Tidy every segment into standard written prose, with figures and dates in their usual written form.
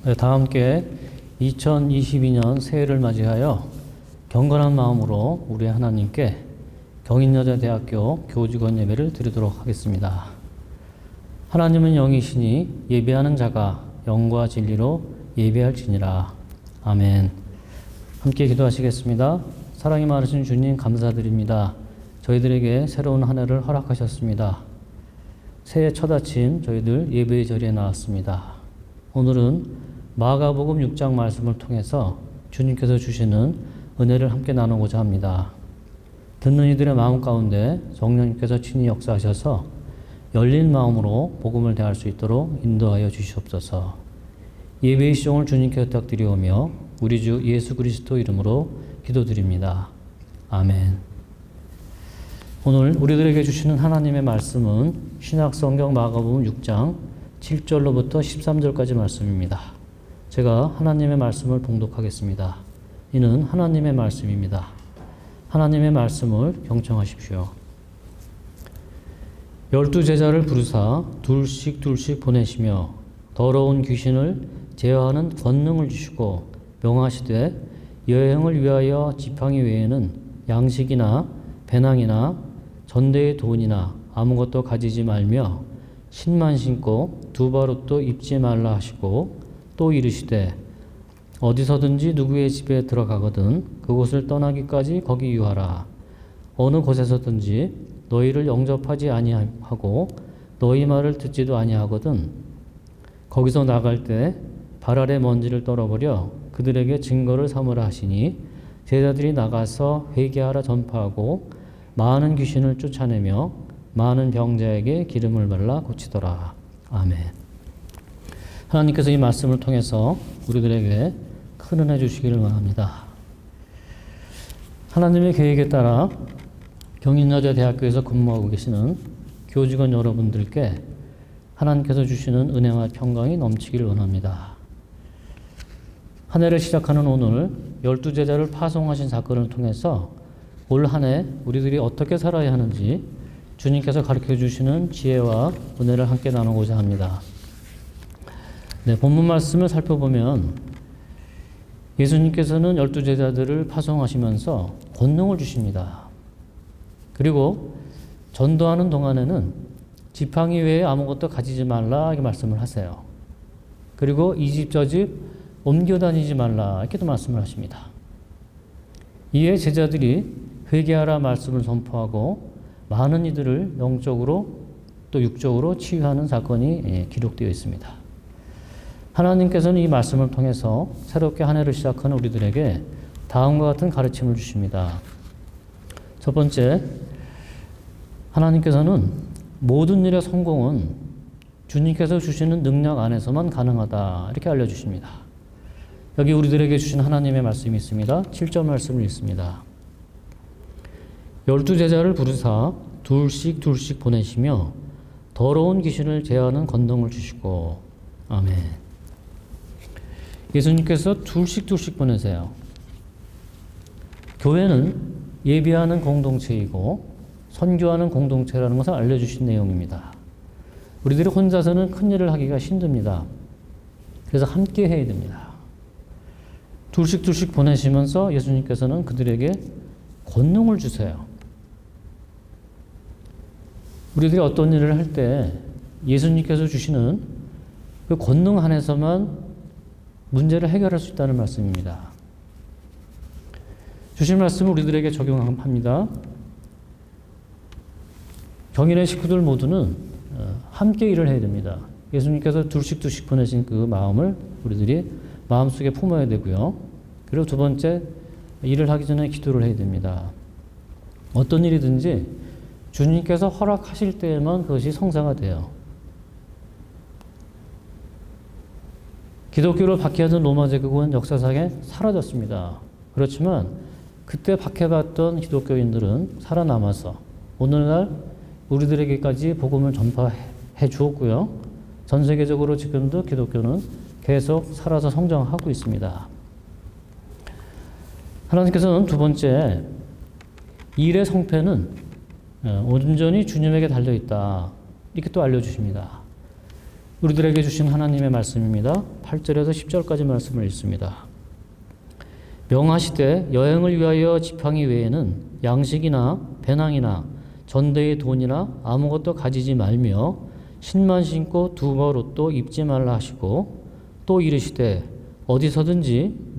네, 다 함께 2022년 새해를 맞이하여 경건한 마음으로 우리 하나님께 경인여자대학교 교직원 예배를 드리도록 하겠습니다. 하나님은 영이시니 예배하는 자가 영과 진리로 예배할지니라. 아멘. 함께 기도하시겠습니다. 사랑이 많으신 주님 감사드립니다. 저희들에게 새로운 한 해를 허락하셨습니다. 새해 첫 아침 저희들 예배의 자리에 나왔습니다. 오늘은 마가복음 6장 말씀을 통해서 주님께서 주시는 은혜를 함께 나누고자 합니다. 듣는 이들의 마음 가운데 성령님께서 친히 역사하셔서 열린 마음으로 복음을 대할 수 있도록 인도하여 주시옵소서. 예배의 시종을 주님께 부탁드리오며 우리 주 예수 그리스도 이름으로 기도드립니다. 아멘. 오늘 우리들에게 주시는 하나님의 말씀은 신약성경 마가복음 6장 7절로부터 13절까지 말씀입니다. 제가 하나님의 말씀을 봉독하겠습니다. 이는 하나님의 말씀입니다. 하나님의 말씀을 경청하십시오. 12제자를 부르사 둘씩 보내시며 더러운 귀신을 제어하는 권능을 주시고 명하시되 여행을 위하여 지팡이 외에는 양식이나 배낭이나 전대의 돈이나 아무것도 가지지 말며 신만 신고 두 바롯도 입지 말라 하시고 또 이르시되 어디서든지 누구의 집에 들어가거든 그곳을 떠나기까지 거기 유하라. 어느 곳에서든지 너희를 영접하지 아니하고 너희 말을 듣지도 아니하거든 거기서 나갈 때 발 아래 먼지를 떨어버려 그들에게 증거를 삼으라 하시니 제자들이 나가서 회개하라 전파하고 많은 귀신을 쫓아내며 많은 병자에게 기름을 발라 고치더라. 아멘. 하나님께서 이 말씀을 통해서 우리들에게 큰 은혜 주시기를 원합니다. 하나님의 계획에 따라 경인여자대학교에서 근무하고 계시는 교직원 여러분들께 하나님께서 주시는 은혜와 평강이 넘치기를 원합니다. 한 해를 시작하는 오늘 12제자를 파송하신 사건을 통해서 올 한 해 우리들이 어떻게 살아야 하는지 주님께서 가르쳐 주시는 지혜와 은혜를 함께 나누고자 합니다. 네, 본문 말씀을 살펴보면 예수님께서는 12제자들을 파송하시면서 권능을 주십니다. 그리고 전도하는 동안에는 지팡이 외에 아무것도 가지지 말라 이렇게 말씀을 하세요. 그리고 이 집 저 집 옮겨 다니지 말라 이렇게도 말씀을 하십니다. 이에 제자들이 회개하라 말씀을 선포하고 많은 이들을 영적으로 또 육적으로 치유하는 사건이 기록되어 있습니다. 하나님께서는 이 말씀을 통해서 새롭게 한 해를 시작하는 우리들에게 다음과 같은 가르침을 주십니다. 첫 번째, 하나님께서는 모든 일의 성공은 주님께서 주시는 능력 안에서만 가능하다 이렇게 알려주십니다. 여기 우리들에게 주신 하나님의 말씀이 있습니다. 7절 말씀을 읽습니다. 12제자를 부르사 둘씩 보내시며 더러운 귀신을 제어하는 권능을 주시고 아멘. 예수님께서 둘씩 보내세요. 교회는 예배하는 공동체이고 선교하는 공동체라는 것을 알려주신 내용입니다. 우리들이 혼자서는 큰 일을 하기가 힘듭니다. 그래서 함께 해야 됩니다. 둘씩 보내시면서 예수님께서는 그들에게 권능을 주세요. 우리들이 어떤 일을 할 때 예수님께서 주시는 그 권능 안에서만 문제를 해결할 수 있다는 말씀입니다. 주신 말씀을 우리들에게 적용합니다. 경인의 식구들 모두는 함께 일을 해야 됩니다. 예수님께서 둘씩 보내신 그 마음을 우리들이 마음속에 품어야 되고요. 그리고 두 번째, 일을 하기 전에 기도를 해야 됩니다. 어떤 일이든지 주님께서 허락하실 때에만 그것이 성사가 돼요. 기독교를 박해하던 로마 제국은 역사상에 사라졌습니다. 그렇지만 그때 박해받던 기독교인들은 살아남아서 오늘날 우리들에게까지 복음을 전파해 주었고요. 전 세계적으로 지금도 기독교는 계속 살아서 성장하고 있습니다. 하나님께서는 두 번째, 일의 성패는 온전히 주님에게 달려있다. 이렇게 또 알려주십니다. 우리들에게 주신 하나님의 말씀입니다. 8절에서 10절까지 말씀을 읽습니다. 명하시되 여행을 위하여 지팡이 외에는 양식이나 배낭이나 전대의 돈이나 아무것도 가지지 말며 신만 신고 두벌 옷도 입지 말라 하시고 또 이르시되 어디서든지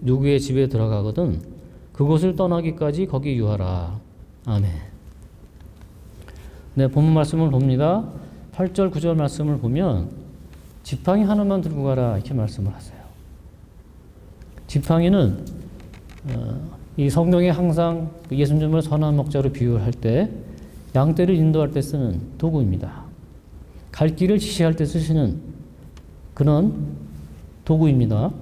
누구의 집에 들어가거든 그곳을 떠나기까지 거기 유하라. 아멘. 네, 본문 말씀을 봅니다. 8절 9절 말씀을 보면 지팡이 하나만 들고 가라 이렇게 말씀을 하세요. 지팡이는 이 성경에 항상 예수님을 선한 목자로 비유할 때 양떼를 인도할 때 쓰는 도구입니다. 갈 길을 지시할 때 쓰시는 그런 도구입니다.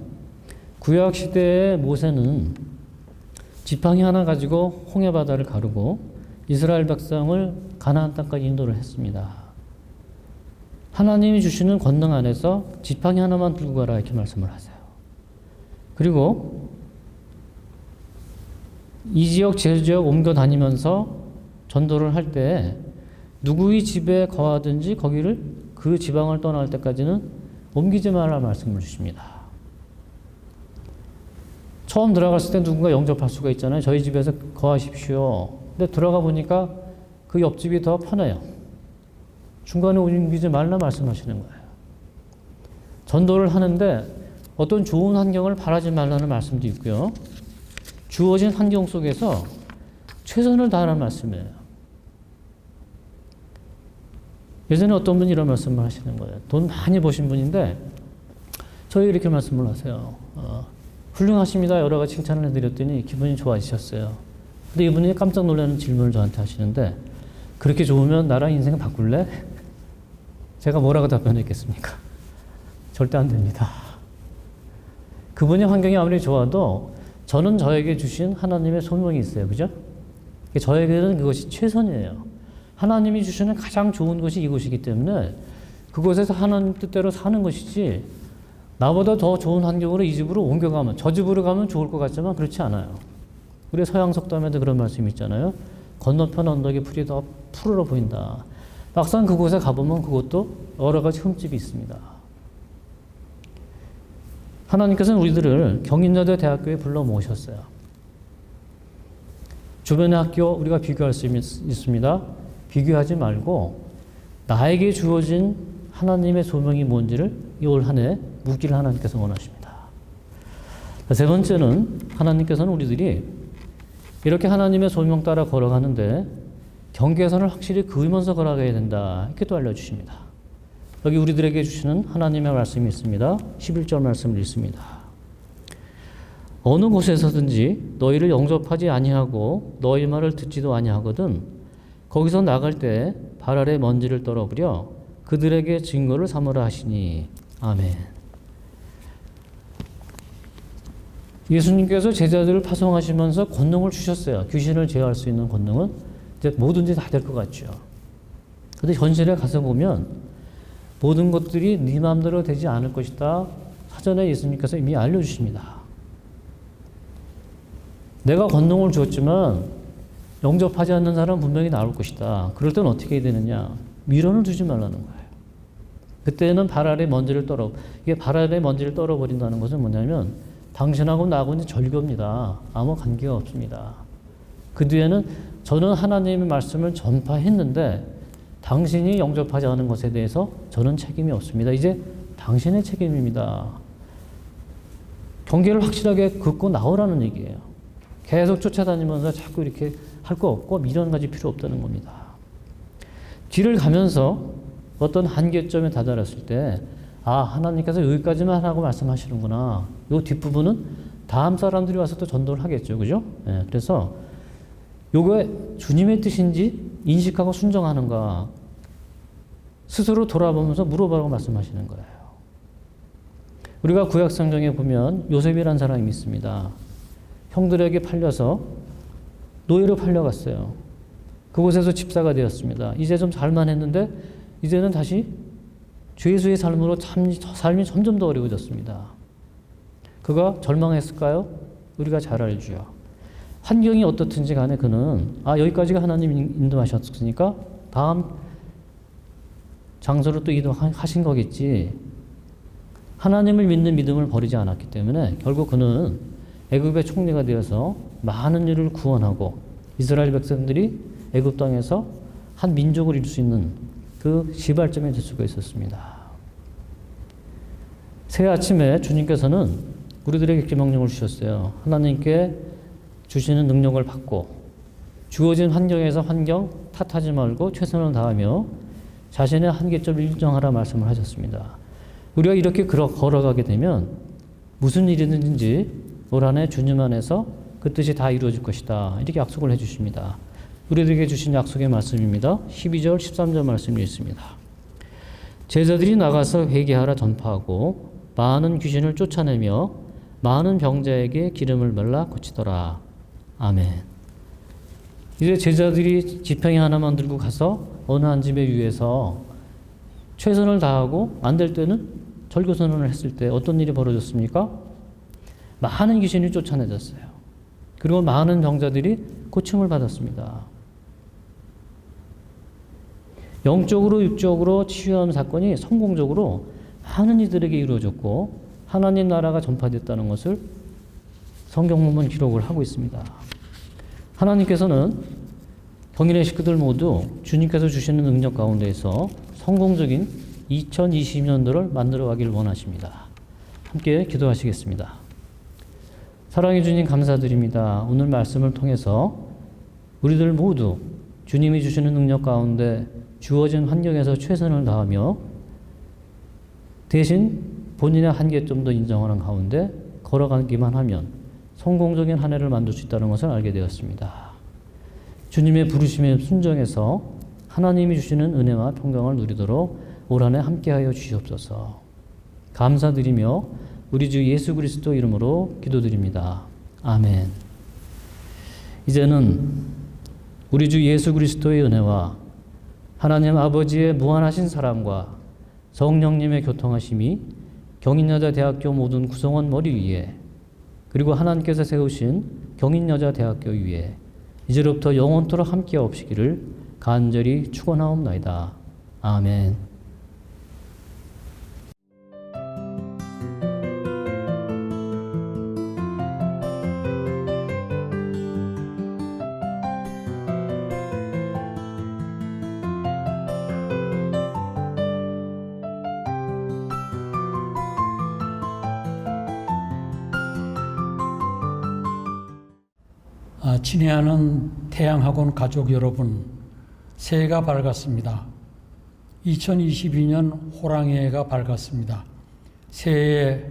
구약 시대의 모세는 지팡이 하나 가지고 홍해 바다를 가르고 이스라엘 백성을 가나안 땅까지 인도를 했습니다. 하나님이 주시는 권능 안에서 지팡이 하나만 들고 가라 이렇게 말씀을 하세요. 그리고 이 지역 제 지역 옮겨 다니면서 전도를 할 때 누구의 집에 거하든지 거기를 그 지방을 떠날 때까지는 옮기지 말라 말씀을 주십니다. 처음 들어갔을 때 누군가 영접할 수가 있잖아요. 저희 집에서 거하십시오. 근데 들어가 보니까 그 옆집이 더 편해요. 중간에 옮기지 말라 말씀하시는 거예요. 전도를 하는데 어떤 좋은 환경을 바라지 말라는 말씀도 있고요. 주어진 환경 속에서 최선을 다하라는 말씀이에요. 예전에 어떤 분이 이런 말씀을 하시는 거예요. 돈 많이 버신 분인데 저희 이렇게 말씀을 하세요. 훌륭하십니다. 여러 가지 칭찬을 해드렸더니 기분이 좋아지셨어요. 근데 이분이 깜짝 놀라는 질문을 저한테 하시는데 그렇게 좋으면 나랑 인생 바꿀래? 제가 뭐라고 답변했겠습니까? 절대 안 됩니다. 그분의 환경이 아무리 좋아도 저는 저에게 주신 하나님의 소명이 있어요. 그죠? 저에게는 그것이 최선이에요. 하나님이 주시는 가장 좋은 곳이 이곳이기 때문에 그곳에서 하나님 뜻대로 사는 것이지 나보다 더 좋은 환경으로 이 집으로 옮겨가면 저 집으로 가면 좋을 것 같지만 그렇지 않아요. 우리 서양 속담에도 그런 말씀이 있잖아요. 건너편 언덕의 풀이 더 푸르러 보인다. 막상 그곳에 가보면 그것도 여러 가지 흠집이 있습니다. 하나님께서는 우리들을 경인여대 대학교에 불러 모으셨어요. 주변의 학교 우리가 비교할 수 있습니다. 비교하지 말고 나에게 주어진 하나님의 소명이 뭔지를 이 올 한 해 묻기를 하나님께서 원하십니다. 세 번째는 하나님께서는 우리들이 이렇게 하나님의 소명 따라 걸어가는데 경계선을 확실히 그으면서 걸어가야 된다. 이렇게 또 알려주십니다. 여기 우리들에게 주시는 하나님의 말씀이 있습니다. 11절 말씀을 읽습니다. 어느 곳에서든지 너희를 영접하지 아니하고 너희 말을 듣지도 아니하거든 거기서 나갈 때 발 아래 먼지를 떨어버려 그들에게 증거를 삼으라 하시니 아멘. 예수님께서 제자들을 파송하시면서 권능을 주셨어요. 귀신을 제어할 수 있는 권능은 이제 뭐든지 다 될 것 같죠. 그런데 현실에 가서 보면 모든 것들이 네 마음대로 되지 않을 것이다. 사전에 예수님께서 이미 알려주십니다. 내가 권능을 주었지만 영접하지 않는 사람은 분명히 나올 것이다. 그럴 때는 어떻게 해야 되느냐? 미련을 두지 말라는 거예요. 그때는 발 아래 먼지를 이게 발 아래 먼지를 떨어버린다는 것은 뭐냐면 당신하고 나하고는 절교입니다. 아무 관계가 없습니다. 그 뒤에는 저는 하나님의 말씀을 전파했는데 당신이 영접하지 않은 것에 대해서 저는 책임이 없습니다. 이제 당신의 책임입니다. 경계를 확실하게 긋고 나오라는 얘기예요. 계속 쫓아다니면서 자꾸 이렇게 할 거 없고 미련 가질 필요 없다는 겁니다. 길을 가면서 어떤 한계점에 다다랐을 때 하나님께서 여기까지만 하라고 말씀하시는구나. 이 뒷부분은 다음 사람들이 와서 또 전도를 하겠죠. 그죠? 네, 그래서 요게 주님의 뜻인지 인식하고 순종하는가 스스로 돌아보면서 물어보라고 말씀하시는 거예요. 우리가 구약 성경에 보면 요셉이라는 사람이 있습니다. 형들에게 팔려서 노예로 팔려갔어요. 그곳에서 집사가 되었습니다. 이제 좀 살만했는데 이제는 다시 죄수의 삶으로 삶이 점점 더 어려워졌습니다. 그가 절망했을까요? 우리가 잘 알죠. 환경이 어떻든지 간에 그는 여기까지가 하나님이 인도하셨으니까 다음 장소로 또 이동하신 거겠지. 하나님을 믿는 믿음을 버리지 않았기 때문에 결국 그는 애굽의 총리가 되어서 많은 일을 구원하고 이스라엘 백성들이 애굽 땅에서 한 민족을 이룰 수 있는 그 시발점이 될 수가 있었습니다. 새 아침에 주님께서는 우리들에게 명령을 주셨어요. 하나님께 주시는 능력을 받고 주어진 환경에서 환경 탓하지 말고 최선을 다하며 자신의 한계점을 인정하라 말씀을 하셨습니다. 우리가 이렇게 걸어가게 되면 무슨 일이든지 올 한 해 주님 안에서 그 뜻이 다 이루어질 것이다. 이렇게 약속을 해주십니다. 우리들에게 주신 약속의 말씀입니다. 12절 13절 말씀이 있습니다. 제자들이 나가서 회개하라 전파하고 많은 귀신을 쫓아내며 많은 병자에게 기름을 발라 고치더라. 아멘. 이제 제자들이 지팡이 하나만 들고 가서 어느 한 집의 위에서 최선을 다하고 안 될 때는 절교 선언을 했을 때 어떤 일이 벌어졌습니까? 많은 귀신이 쫓아내졌어요. 그리고 많은 병자들이 고침을 받았습니다. 영적으로 육적으로 치유하는 사건이 성공적으로 많은 이들에게 이루어졌고 하나님 나라가 전파됐다는 것을 성경문은 기록을 하고 있습니다. 하나님께서는 경인의 식구들 모두 주님께서 주시는 능력 가운데에서 성공적인 2020년도를 만들어 가길 원하십니다. 함께 기도하시겠습니다. 사랑해 주님 감사드립니다. 오늘 말씀을 통해서 우리들 모두 주님이 주시는 능력 가운데 주어진 환경에서 최선을 다하며 대신 본인의 한계점도 인정하는 가운데 걸어가기만 하면 성공적인 한 해를 만들 수 있다는 것을 알게 되었습니다. 주님의 부르심에 순종해서 하나님이 주시는 은혜와 평강을 누리도록 올 한 해 함께하여 주시옵소서. 감사드리며 우리 주 예수 그리스도 이름으로 기도드립니다. 아멘. 이제는 우리 주 예수 그리스도의 은혜와 하나님 아버지의 무한하신 사랑과 성령님의 교통하심이 경인여자대학교 모든 구성원 머리 위에 그리고 하나님께서 세우신 경인여자대학교 위에 이제로부터 영원토록 함께 없으기를 간절히 축원하옵나이다. 아멘. 친애하는 태양학원 가족 여러분, 새해가 밝았습니다. 2022년 호랑이해가 밝았습니다. 새해에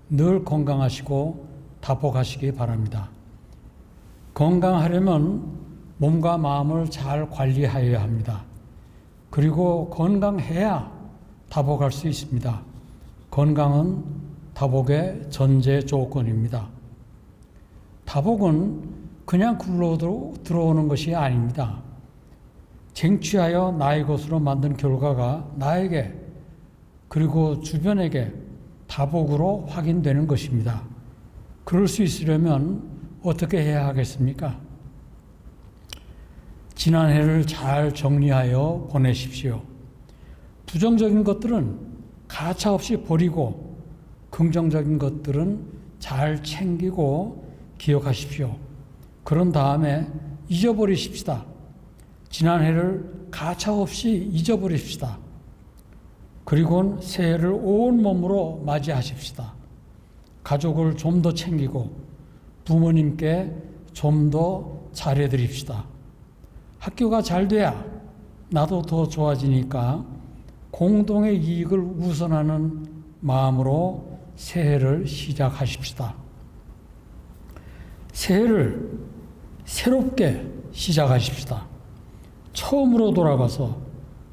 늘 건강하시고 다복하시기 바랍니다. 건강하려면 몸과 마음을 잘 관리하여야 합니다. 그리고 건강해야 다복할 수 있습니다. 건강은 다복의 전제 조건입니다. 다복은 그냥 굴러 들어오는 것이 아닙니다. 쟁취하여 나의 것으로 만든 결과가 나에게 그리고 주변에게 다복으로 확인되는 것입니다. 그럴 수 있으려면 어떻게 해야 하겠습니까? 지난 해를 잘 정리하여 보내십시오. 부정적인 것들은 가차없이 버리고 긍정적인 것들은 잘 챙기고 기억하십시오. 그런 다음에 잊어버리십시다. 지난 해를 가차없이 잊어버리십시다. 그리고 새해를 온몸으로 맞이하십시다. 가족을 좀 더 챙기고 부모님께 좀 더 잘해드립시다. 학교가 잘 돼야 나도 더 좋아지니까 공동의 이익을 우선하는 마음으로 새해를 시작하십시다. 새해를 새롭게 시작하십시다. 처음으로 돌아가서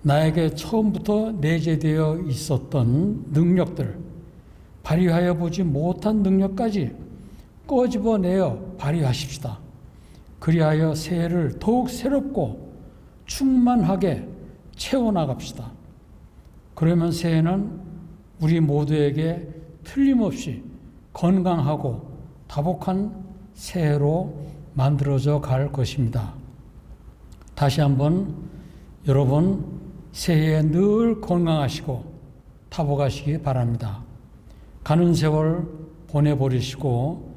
나에게 처음부터 내재되어 있었던 능력들, 발휘하여 보지 못한 능력까지 꺼집어내어 발휘하십시다. 그리하여 새해를 더욱 새롭고 충만하게 채워나갑시다. 그러면 새해는 우리 모두에게 틀림없이 건강하고 다복한 새해로 만들어져 갈 것입니다. 다시 한번 여러분 새해에 늘 건강하시고 타복하시기 바랍니다. 가는 세월 보내버리시고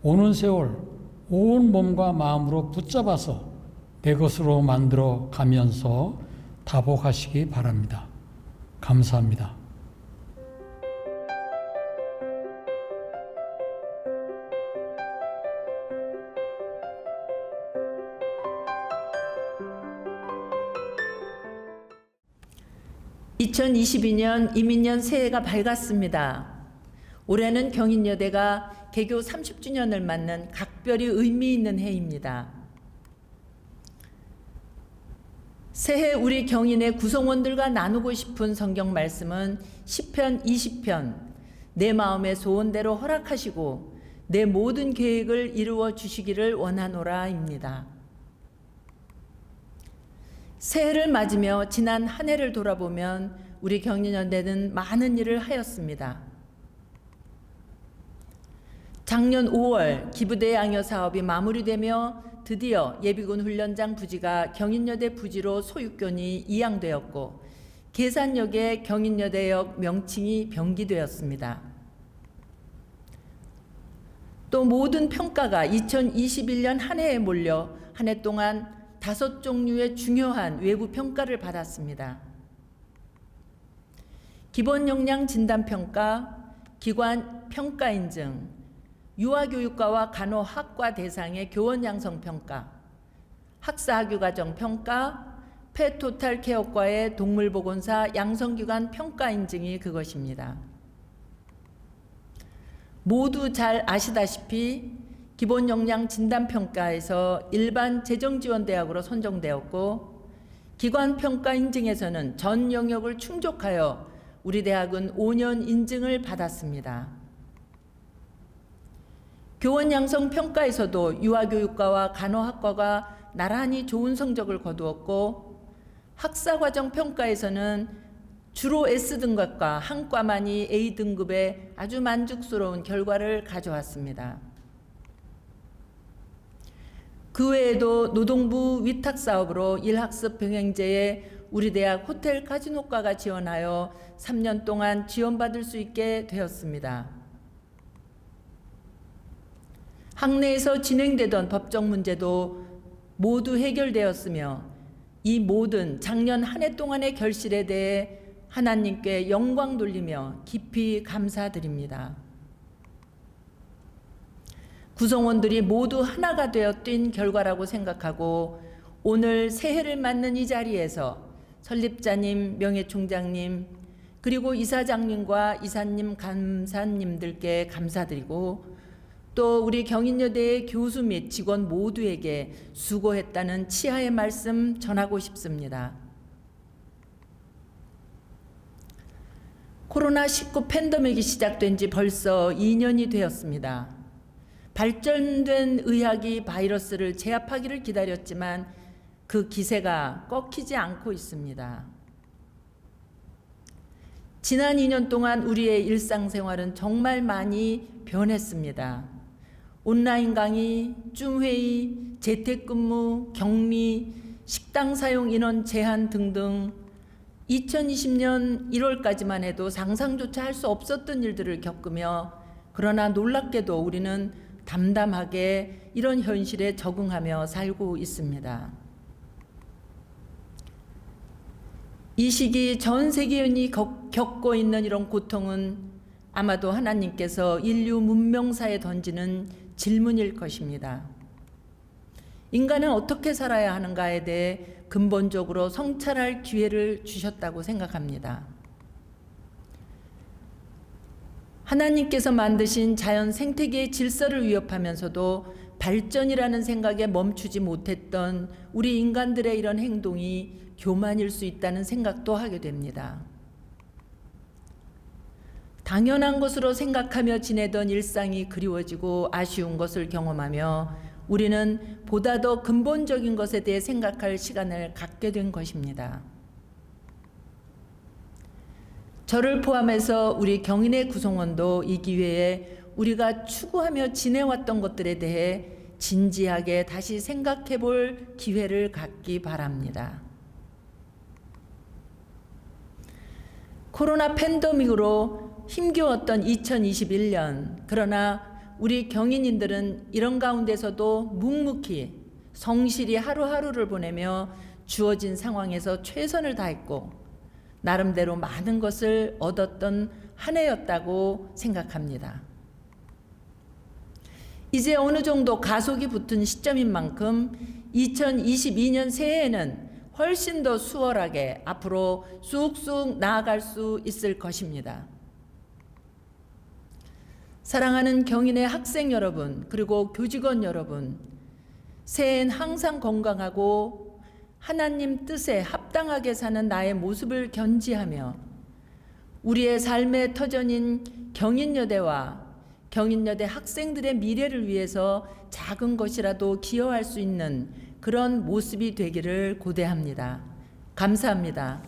오는 세월 온 몸과 마음으로 붙잡아서 내 것으로 만들어 가면서 타복하시기 바랍니다. 감사합니다. 2022년 이민년 새해가 밝았습니다. 올해는 경인여대가 개교 30주년을 맞는 각별히 의미 있는 해입니다. 새해 우리 경인의 구성원들과 나누고 싶은 성경 말씀은 시편 20편 내 마음의 소원대로 허락하시고 내 모든 계획을 이루어 주시기를 원하노라입니다. 새해를 맞으며 지난 한 해를 돌아보면 우리 경인여대는 많은 일을 하였습니다. 작년 5월 기부대 양효 사업이 마무리되며 드디어 예비군 훈련장 부지가 경인여대 부지로 소유권이 이양되었고 계산역에 경인여대역 명칭이 변기되었습니다. 또 모든 평가가 2021년 한 해에 몰려 한 해 동안 5종류의 중요한 외부 평가를 받았습니다. 기본 역량 진단 평가, 기관 평가 인증, 유아교육과와 간호학과 대상의 교원 양성 평가, 학사학위 과정 평가, 펫토탈 케어과의 동물보건사 양성기관 평가 인증이 그것입니다. 모두 잘 아시다시피 기본 역량 진단 평가에서 일반 재정지원대학으로 선정되었고 기관 평가 인증에서는 전 영역을 충족하여 우리 대학은 5년 인증을 받았습니다. 교원 양성 평가에서도 유아교육과와 간호학과가 나란히 좋은 성적을 거두었고 학사과정 평가에서는 주로 S등급과 한 과만이 A등급의 아주 만족스러운 결과를 가져왔습니다. 그 외에도 노동부 위탁사업으로 일학습 병행제에 우리 대학 호텔 카지노과가 지원하여 3년 동안 지원받을 수 있게 되었습니다. 학내에서 진행되던 법적 문제도 모두 해결되었으며 이 모든 작년 한 해 동안의 결실에 대해 하나님께 영광 돌리며 깊이 감사드립니다. 구성원들이 모두 하나가 되어 뛴 결과라고 생각하고 오늘 새해를 맞는 이 자리에서 설립자님, 명예총장님, 그리고 이사장님과 이사님, 감사님들께 감사드리고 또 우리 경인여대의 교수 및 직원 모두에게 수고했다는 치하의 말씀 전하고 싶습니다. 코로나19 팬데믹이 시작된 지 벌써 2년이 되었습니다. 발전된 의학이 바이러스를 제압하기를 기다렸지만 그 기세가 꺾이지 않고 있습니다. 지난 2년 동안 우리의 일상생활은 정말 많이 변했습니다. 온라인 강의, 줌회의, 재택근무, 격리, 식당 사용 인원 제한 등등 2020년 1월까지만 해도 상상조차 할 수 없었던 일들을 겪으며 그러나 놀랍게도 우리는 담담하게 이런 현실에 적응하며 살고 있습니다. 이 시기 전 세계인이 겪고 있는 이런 고통은 아마도 하나님께서 인류 문명사에 던지는 질문일 것입니다. 인간은 어떻게 살아야 하는가에 대해 근본적으로 성찰할 기회를 주셨다고 생각합니다. 하나님께서 만드신 자연 생태계의 질서를 위협하면서도 발전이라는 생각에 멈추지 못했던 우리 인간들의 이런 행동이 교만일 수 있다는 생각도 하게 됩니다. 당연한 것으로 생각하며 지내던 일상이 그리워지고 아쉬운 것을 경험하며 우리는 보다 더 근본적인 것에 대해 생각할 시간을 갖게 된 것입니다. 저를 포함해서 우리 경인의 구성원도 이 기회에 우리가 추구하며 지내왔던 것들에 대해 진지하게 다시 생각해 볼 기회를 갖기 바랍니다. 코로나 팬데믹으로 힘겨웠던 2021년, 그러나 우리 경인인들은 이런 가운데서도 묵묵히 성실히 하루하루를 보내며 주어진 상황에서 최선을 다했고 나름대로 많은 것을 얻었던 한 해였다고 생각합니다. 이제 어느 정도 가속이 붙은 시점인 만큼 2022년 새해에는 훨씬 더 수월하게 앞으로 쑥쑥 나아갈 수 있을 것입니다. 사랑하는 경인의 학생 여러분, 그리고 교직원 여러분, 새해엔 항상 건강하고 하나님 뜻에 합당하게 사는 나의 모습을 견지하며 우리의 삶의 터전인 경인여대와 경인여대 학생들의 미래를 위해서 작은 것이라도 기여할 수 있는 그런 모습이 되기를 고대합니다. 감사합니다.